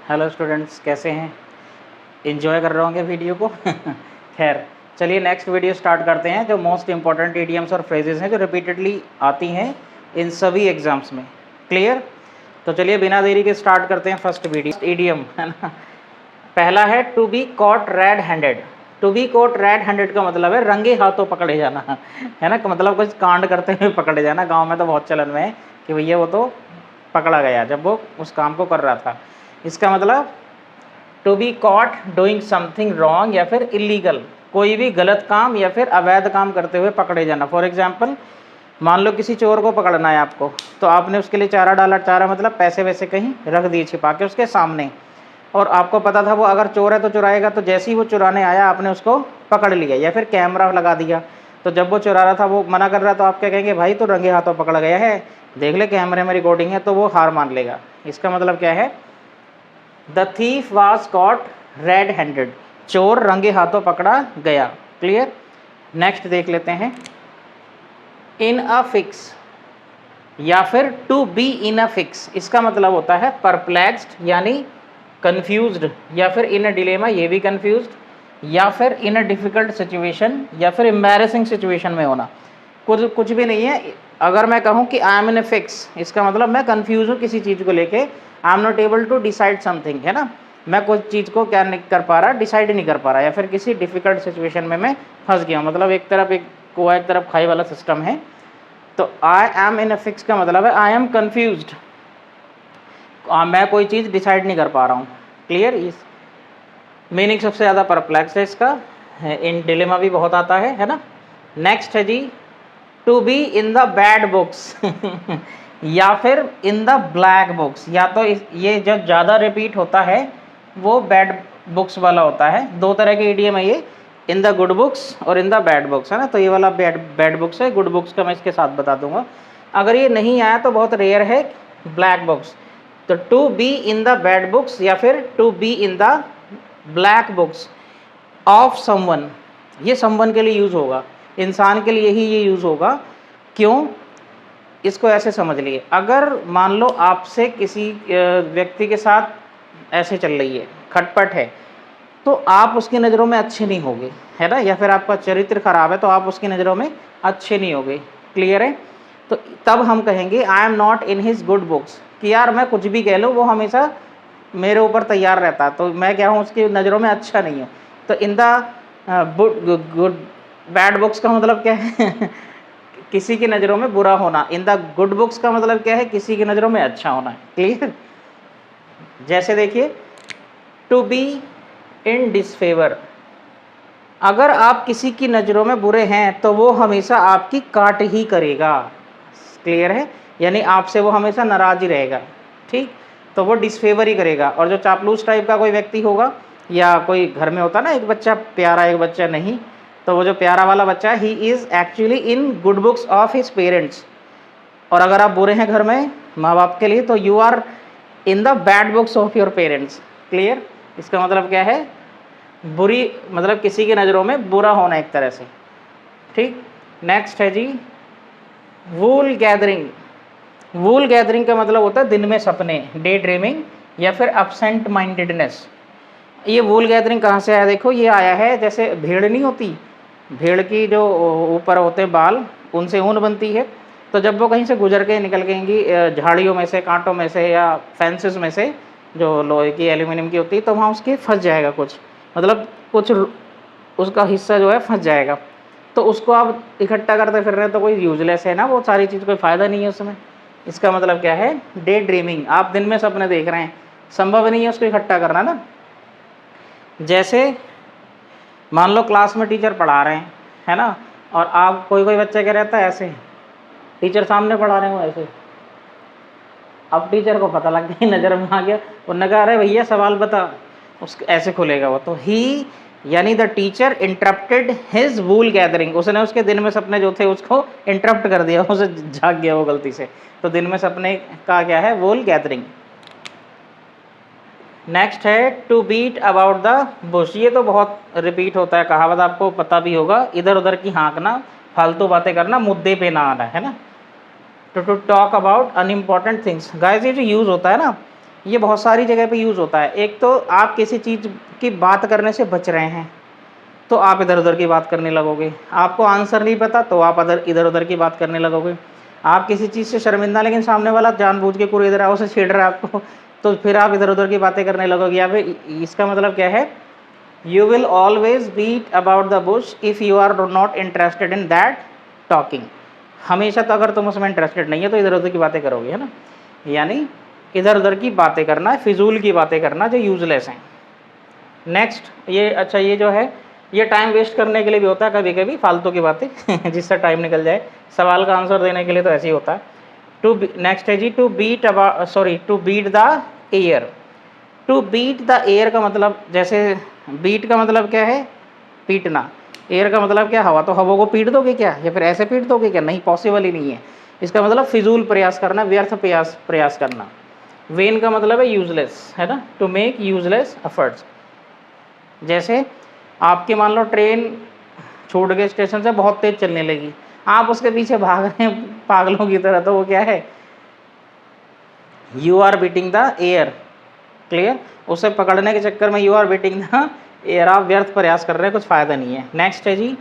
Hello students, कैसे हैं? Enjoy कर रहे होंगे वीडियो को। खैर, चलिए नेक्स्ट वीडियो स्टार्ट करते हैं। जो मोस्ट इंपॉर्टेंट इडियम्स और फ्रेजेस हैं जो रिपीटेडली आती हैं इन सभी एग्जाम्स में। क्लियर? तो चलिए बिना देरी के स्टार्ट करते हैं फर्स्ट वीडियो। इडियम है ना, पहला है to be caught red handed. To be caught red handed का मतलब है रंगे हाथों पकड़े जाना, है ना। मतलब कुछ कांड करते हुए पकड़े जाना। गाँव में तो बहुत चलन में है कि भैया वो तो पकड़ा गया जब वो उस काम को कर रहा था। इसका मतलब to be caught doing something wrong या फिर इलीगल, कोई भी गलत काम या फिर अवैध काम करते हुए पकड़े जाना। फॉर एग्जाम्पल, मान लो किसी चोर को पकड़ना है आपको, तो आपने उसके लिए चारा डाला। चारा मतलब पैसे वैसे कहीं रख दिए छिपा के उसके सामने, और आपको पता था वो अगर चोर है तो चुराएगा। तो जैसे ही वो चुराने आया आपने उसको पकड़ लिया, या फिर कैमरा लगा दिया। तो जब वो चुरा रहा था, वो मना कर रहा, तो आप क्या कहेंगे? भाई तो रंगे हाथों पकड़ा गया है, देख ले कैमरे में रिकॉर्डिंग है। तो वो हार मान लेगा। इसका मतलब क्या है? The thief was caught red handed, चोर रंगे हाथों पकड़ा गया। क्लियर? नेक्स्ट देख लेते हैं। इन अ फिक्स या फिर to be in a fix, इसका मतलब होता है परप्लेक्स्ड यानी कंफ्यूज्ड, या फिर इन अ डिलेमा, ये भी कंफ्यूज्ड, या फिर इन अ डिफिकल्ट सिचुएशन, या फिर एम्बैरेसिंग सिचुएशन में होना। कुछ भी नहीं है। अगर मैं कहूँ कि I am in a fix, इसका मतलब मैं कंफ्यूज हूँ किसी चीज़ को लेके। I am not able to decide something, है ना। मैं कुछ चीज़ को क्या नहीं कर पा रहा, डिसाइड नहीं कर पा रहा, या फिर किसी डिफिकल्ट सिचुएशन में मैं फंस गया हूँ। मतलब एक तरफ एक कुआ एक तरफ खाई वाला सिस्टम है। तो I am in a fix का मतलब है आई एम कन्फ्यूज्ड, मैं कोई चीज़ डिसाइड नहीं कर पा रहा हूँ। क्लियर? इस मीनिंग सबसे ज़्यादा परप्लेक्स है इसका। इन डिलेमा भी बहुत आता है ना। नेक्स्ट है जी, to be in the bad books या फिर इन द ब्लैक बुक्स। या तो ये जब ज़्यादा रिपीट होता है वो बैड बुक्स वाला होता है। दो तरह के इडियम है ये, इन द गुड बुक्स और इन द बैड बुक्स, है ना। तो ये वाला बैड बुक्स है, गुड बुक्स का मैं इसके साथ बता दूंगा। अगर ये नहीं आया तो बहुत रेयर है ब्लैक बुक्स। तो to be in the bad books या फिर to be in the black books of someone, ये समवन के लिए यूज़ होगा, इंसान के लिए ही ये यूज़ होगा। क्यों? इसको ऐसे समझ लिए, अगर मान लो आपसे किसी व्यक्ति के साथ ऐसे चल रही है, खटपट है, तो आप उसकी नज़रों में अच्छे नहीं होगे, है ना। या फिर आपका चरित्र खराब है तो आप उसकी नज़रों में अच्छे नहीं होगे। क्लियर है? तो तब हम कहेंगे आई am not in his good books, कि यार मैं कुछ भी कह लूँ वो हमेशा मेरे ऊपर तैयार रहता, तो मैं क्या हूँ उसकी नज़रों में अच्छा नहीं हूँ। तो in the good bad books का मतलब क्या है? किसी की नज़रों में बुरा होना। इन द गुड बुक्स का मतलब क्या है? किसी की नज़रों में अच्छा होना। क्लियर? जैसे देखिए, टू बी इन डिसफेवर, अगर आप किसी की नज़रों में बुरे हैं तो वो हमेशा आपकी काट ही करेगा। क्लियर है? यानी आपसे वो हमेशा नाराज ही रहेगा। ठीक? तो वो डिसफेवर ही करेगा। और जो चापलूस टाइप का कोई व्यक्ति होगा, या कोई घर में होता ना एक बच्चा प्यारा एक बच्चा नहीं, तो वो जो प्यारा वाला बच्चा he is actually in good books of his parents. और अगर आप बुरे हैं घर में माँ बाप के लिए, तो you are in the bad books of your parents. Clear? इसका मतलब क्या है? बुरी मतलब किसी की नज़रों में बुरा होना एक तरह से। ठीक? नेक्स्ट है जी, वूल गैदरिंग। वूल गैदरिंग का मतलब होता है दिन में सपने, डे ड्रीमिंग, या फिर अपसेंट माइंडेडनेस। ये वूल गैदरिंग कहाँ से आया? देखो, ये आया है जैसे भेड़ नहीं होती, भेड़ की जो ऊपर होते हैं बाल, उनसे ऊन बनती है। तो जब वो कहीं से गुजर के निकल गएंगी झाड़ियों में से, कांटों में से, या फेंसेस में से जो लोहे की एल्यूमिनियम की होती है, तो वहाँ उसके फंस जाएगा कुछ, मतलब कुछ उसका हिस्सा जो है फंस जाएगा। तो उसको आप इकट्ठा करते फिर रहे हैं तो कोई यूजलेस है ना, वो सारी चीज़, कोई फ़ायदा नहीं है उसमें। इसका मतलब क्या है? Day dreaming. आप दिन में सपने देख रहे हैं, संभव नहीं है उसको इकट्ठा करना ना। जैसे मान लो क्लास में टीचर पढ़ा रहे हैं, है ना, और आप कोई बच्चा क्या रहता है ऐसे, टीचर सामने पढ़ा रहे हो ऐसे, अब टीचर को पता लग गया, नज़र में आ गया, उन्होंने कहा अरे भैया सवाल बता, उस ऐसे खुलेगा वो। तो ही यानी the teacher interrupted his wool gathering, उसने उसके दिन में सपने जो थे उसको इंटरप्ट कर दिया, उसे झाग गया वो गलती से। तो दिन में सपने का क्या है? Wool gathering. नेक्स्ट है to beat about the bush. ये तो बहुत रिपीट होता है, कहावत आपको पता भी होगा, इधर उधर की हाँकना, फालतू बातें करना, मुद्दे पे ना आना, है ना। To talk about unimportant things. Guys, ये जो यूज़ होता है ना, ये बहुत सारी जगह पे यूज़ होता है। एक तो आप किसी चीज़ की बात करने से बच रहे हैं तो आप इधर उधर की बात करने लगोगे, आपको आंसर नहीं पता तो आप इधर उधर की बात करने लगोगे, आप किसी चीज़ से शर्मिंदा लेकिन सामने वाला जानबूझ के पूरी तरह उसे छेड़ रहा है आपको तो फिर आप इधर उधर की बातें करने लगोगे। या फिर इसका मतलब क्या है, you will always beat about the bush if you are not interested in that talking. हमेशा तो अगर तुम उसमें इंटरेस्टेड नहीं है तो इधर उधर की बातें करोगे, है ना। यानी इधर उधर की बातें करना, फिजूल की बातें करना जो यूजलेस हैं। नेक्स्ट ये अच्छा, ये जो है ये टाइम वेस्ट करने के लिए भी होता है कभी कभी, फालतू की बातें जिससे टाइम निकल जाए, सवाल का आंसर देने के लिए तो ऐसे ही होता है। नेक्स्ट है जी to beat to beat the air. To beat the air का मतलब, जैसे बीट का मतलब क्या है, पीटना, एयर का मतलब क्या, हवा, तो हवा को पीट दोगे क्या, या फिर ऐसे पीट दोगे क्या, नहीं, पॉसिबल ही नहीं है। इसका मतलब फिजूल प्रयास करना, व्यर्थ प्रयास करना। वेन का मतलब है यूजलेस, है ना, टू मेक यूजलेस एफर्ट्स। जैसे आपके मान लो ट्रेन छूट गए स्टेशन से, बहुत तेज चलने लगी, आप उसके पीछे भाग रहे हैं पागलों की तरह, तो वो क्या है, you are beating the air. Clear, उसे पकड़ने के चक्कर में you are beating the air, आप व्यर्थ प्रयास कर रहे हैं, कुछ फ़ायदा नहीं है। नेक्स्ट है जी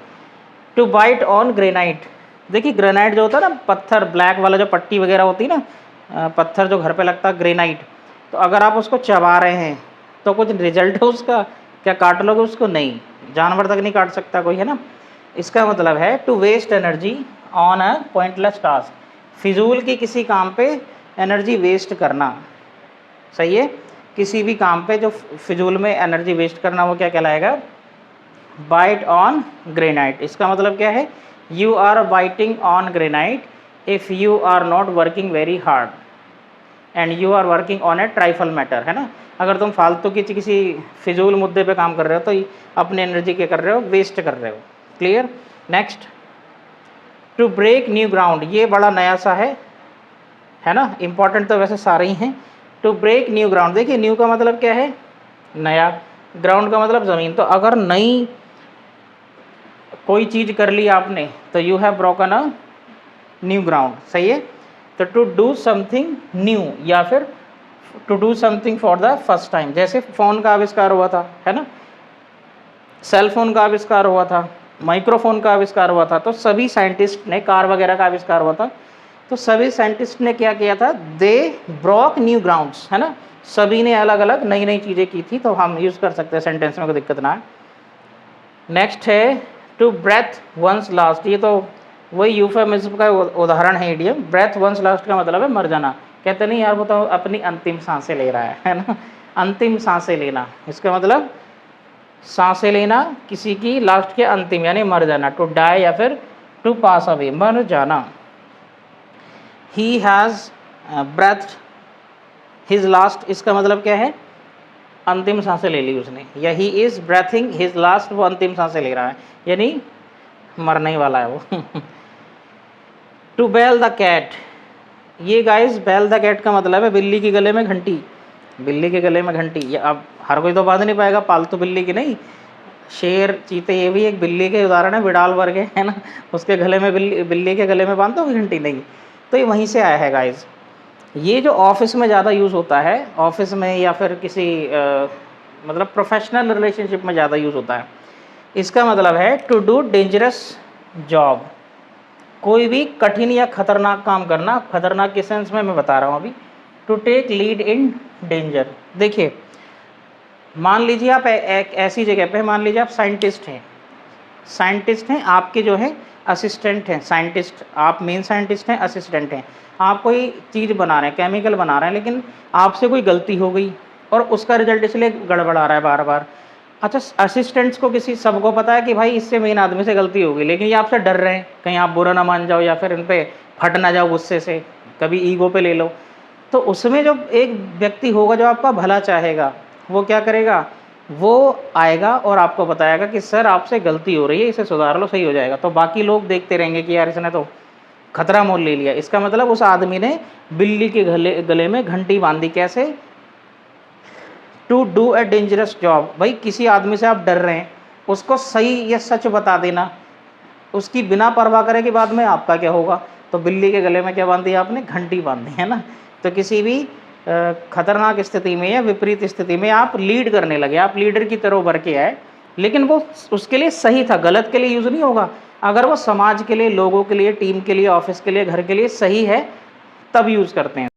टू बाइट ऑन ग्रेनाइट। देखिए ग्रेनाइट जो होता है ना, पत्थर ब्लैक वाला जो पट्टी वगैरह होती है ना, पत्थर जो घर पे लगता है ग्रेनाइट, तो अगर आप उसको चबा रहे हैं तो कुछ रिजल्ट है उसका, क्या काट लोगे उसको, नहीं, जानवर तक नहीं काट सकता कोई, है ना। इसका मतलब है to waste energy on a pointless task, फिजूल की किसी काम पे एनर्जी वेस्ट करना, सही है, किसी भी काम पे जो फिजूल में एनर्जी वेस्ट करना वो क्या कहलाएगा, बाइट ऑन ग्रेनाइट। इसका मतलब क्या है, you are biting on granite if you are not working very hard and you are working on a trifle matter, है ना। अगर तुम फालतू की किसी फिजूल मुद्दे पे काम कर रहे हो तो अपनी एनर्जी क्या कर रहे हो, वेस्ट कर रहे हो। Clear. Next to break new ground, ये बड़ा नया सा है ना, इंपॉर्टेंट तो वैसे सारे ही हैं। टू ब्रेक न्यू ग्राउंड, देखिए न्यू का मतलब क्या है, नया, ग्राउंड का मतलब ज़मीन, तो अगर नई कोई चीज़ कर ली आपने तो you have broken a new ground, सही है। तो टू डू समथिंग न्यू या फिर to do something for the first time, जैसे फ़ोन का आविष्कार हुआ था, है ना, सेल फोन का आविष्कार हुआ था, माइक्रोफोन का आविष्कार हुआ था, तो सभी साइंटिस्ट ने, कार वगैरह का आविष्कार हुआ था तो सभी साइंटिस्ट ने क्या किया था, दे ब्रोक न्यू ग्राउंड्स, है ना, सभी ने अलग अलग नई नई चीज़ें की थी, तो हम यूज़ कर सकते हैं सेंटेंस में, कोई दिक्कत ना है। नेक्स्ट है टू ब्रेथ वंस लास्ट, ये तो वही यूफेमिज्म का उदाहरण है इडियम। ब्रेथ वंस लास्ट का मतलब है मर जाना, कहते नहीं यार वो तो अपनी अंतिम सांसें ले रहा है ना, अंतिम सांसें लेना, इसका मतलब सांसें लेना किसी की लास्ट के अंतिम, यानी मर जाना, टू डाई या फिर टू पास अवे, मर जाना। He has breath his last, इसका मतलब क्या है, अंतिम सांसें ले ली उसने, या he is breathing his last, वो अंतिम सांसें ले रहा है, यानी मरने ही वाला है वो। टू बेल द कैट, ये गाइस बेल द कैट का मतलब है बिल्ली के गले में घंटी, बिल्ली के गले में घंटी, ये अब हर कोई तो बांध नहीं पाएगा, पालतू बिल्ली की नहीं, शेर चीते ये भी एक बिल्ली के उदाहरण है, बिडाल वर्ग है ना, उसके गले में बिल्ली के गले में बांधोगे घंटी, नहीं, तो ये वहीं से आया है गाइस। ये जो ऑफिस में ज़्यादा यूज़ होता है, ऑफिस में या फिर किसी मतलब प्रोफेशनल रिलेशनशिप में ज़्यादा यूज़ होता है। इसका मतलब है टू डू डेंजरस जॉब, कोई भी कठिन या खतरनाक काम करना, खतरनाक के सेंस में मैं बता रहा हूँ अभी। To take lead in danger, देखिए मान लीजिए आप एक ऐसी जगह पे, मान लीजिए आप साइंटिस्ट हैं, आपके जो है असिस्टेंट हैं, साइंटिस्ट, आप मेन साइंटिस्ट हैं, असिस्टेंट हैं, आप कोई चीज़ बना रहे हैं, केमिकल बना रहे हैं, लेकिन आपसे कोई गलती हो गई और उसका रिजल्ट इसलिए गड़बड़ा रहा है बार बार। अच्छा, असिस्टेंट्स को किसी, सबको पता है कि भाई इससे मेन आदमी से गलती हो गई, लेकिन ये आपसे डर रहे हैं कहीं आप बुरा ना मान जाओ या फिर इन पर फट ना जाओ गुस्से से, कभी ईगो पे ले लो, तो उसमें जो एक व्यक्ति होगा जो आपका भला चाहेगा, वो क्या करेगा, वो आएगा और आपको बताएगा कि सर आपसे गलती हो रही है, इसे सुधार लो, सही हो जाएगा। तो बाकी लोग देखते रहेंगे कि यार इसने तो खतरा मोल ले लिया। इसका मतलब उस आदमी ने बिल्ली के गले में घंटी बांधी, कैसे, to do a dangerous job, भाई किसी आदमी से आप डर रहे हैं, उसको सही या सच बता देना, उसकी बिना परवाह करे कि बाद में आपका क्या होगा, तो बिल्ली के गले में क्या बांधी आपने, घंटी बांधी, है ना। तो किसी भी खतरनाक स्थिति में या विपरीत स्थिति में आप लीड करने लगे, आप लीडर की तरह उभर के आए, लेकिन वो उसके लिए सही था, गलत के लिए यूज़ नहीं होगा। अगर वो समाज के लिए, लोगों के लिए, टीम के लिए, ऑफिस के लिए, घर के लिए सही है, तब यूज़ करते हैं।